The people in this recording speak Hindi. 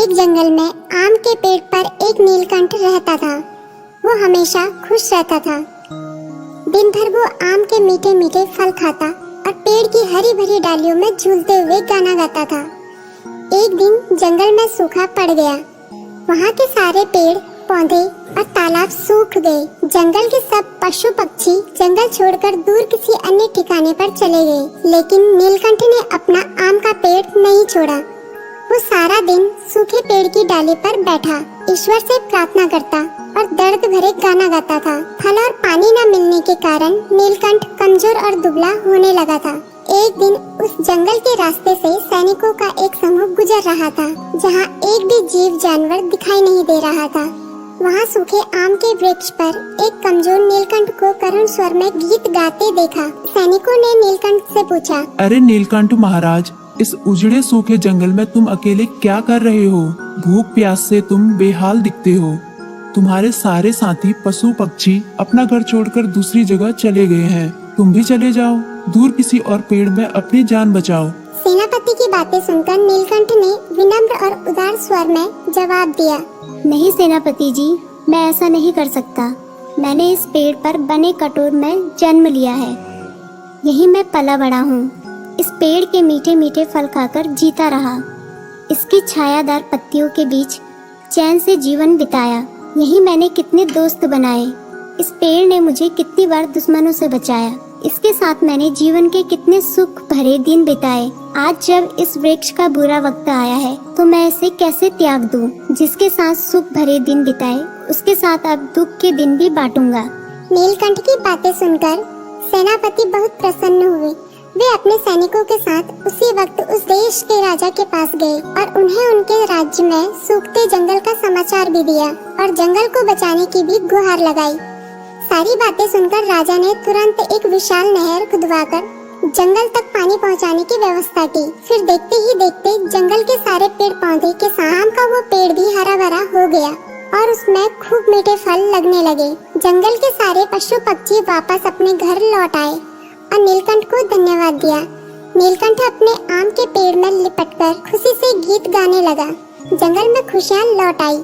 एक जंगल में आम के पेड़ पर एक नीलकंठ रहता था। वो हमेशा खुश रहता था। दिन भर वो आम के मीठे मीठे फल खाता और पेड़ की हरी भरी डालियों में झूलते हुए गाना गाता था। एक दिन जंगल में सूखा पड़ गया। वहाँ के सारे पेड़ पौधे और तालाब सूख गए। जंगल के सब पशु पक्षी जंगल छोड़कर दूर किसी अन्य ठिकाने पर चले गए, लेकिन नीलकंठ ने अपना आम का पेड़ नहीं छोड़ा। वो सारा दिन सूखे पेड़ की डाली पर बैठा ईश्वर से प्रार्थना करता और दर्द भरे गाना गाता था। फल और पानी न मिलने के कारण नीलकंठ कमजोर और दुबला होने लगा था। एक दिन उस जंगल के रास्ते से सैनिकों का एक समूह गुजर रहा था, जहाँ एक भी जीव जानवर दिखाई नहीं दे रहा था। वहाँ सूखे आम के वृक्ष पर एक कमजोर नीलकंठ को करुण स्वर में गीत गाते देखा। सैनिकों ने नीलकंठ से पूछा, अरे नीलकंठ महाराज, इस उजड़े सूखे जंगल में तुम अकेले क्या कर रहे हो? भूख प्यास से तुम बेहाल दिखते हो। तुम्हारे सारे साथी पशु पक्षी अपना घर छोड़कर दूसरी जगह चले गए हैं। तुम भी चले जाओ, दूर किसी और पेड़ में अपनी जान बचाओ। सेनापति की बातें सुनकर नीलकंठ ने विनम्र और उदार स्वर में जवाब दिया, नहीं सेनापति जी, मैं ऐसा नहीं कर सकता। मैंने इस पेड़ पर बने कटोर में जन्म लिया है। यही मैं पला बड़ा हूँ। इस पेड़ के मीठे मीठे फल खाकर जीता रहा। इसकी छायादार पत्तियों के बीच चैन से जीवन बिताया। यही मैंने कितने दोस्त बनाए। इस पेड़ ने मुझे कितनी बार दुश्मनों से बचाया। इसके साथ मैंने जीवन के कितने सुख भरे दिन बिताए। आज जब इस वृक्ष का बुरा वक्त आया है तो मैं इसे कैसे त्याग दूं? जिसके साथ सुख भरे दिन बिताए उसके साथ अब दुख के दिन भी बांटूंगा। नीलकंठ की बातें सुनकर सेनापति बहुत प्रसन्न हुए। वे अपने सैनिकों के साथ उसी वक्त उस देश के राजा के पास गए और उन्हें उनके राज्य में सूखते जंगल का समाचार भी दिया और जंगल को बचाने की भी गुहार लगाई। सारी बातें सुनकर राजा ने तुरंत एक विशाल नहर खुदवाकर जंगल तक पानी पहुंचाने की व्यवस्था की। फिर देखते ही देखते जंगल के सारे पेड़ पौधे के साथ आम का वो पेड़ भी हरा भरा हो गया और उसमें खूब मीठे फल लगने लगे। जंगल के सारे पशु पक्षी वापस अपने घर लौट आए और नीलकंठ को धन्यवाद दिया। नीलकंठ अपने आम के पेड़ में लिपटकर खुशी से गीत गाने लगा। जंगल में खुशियाँ लौट आई।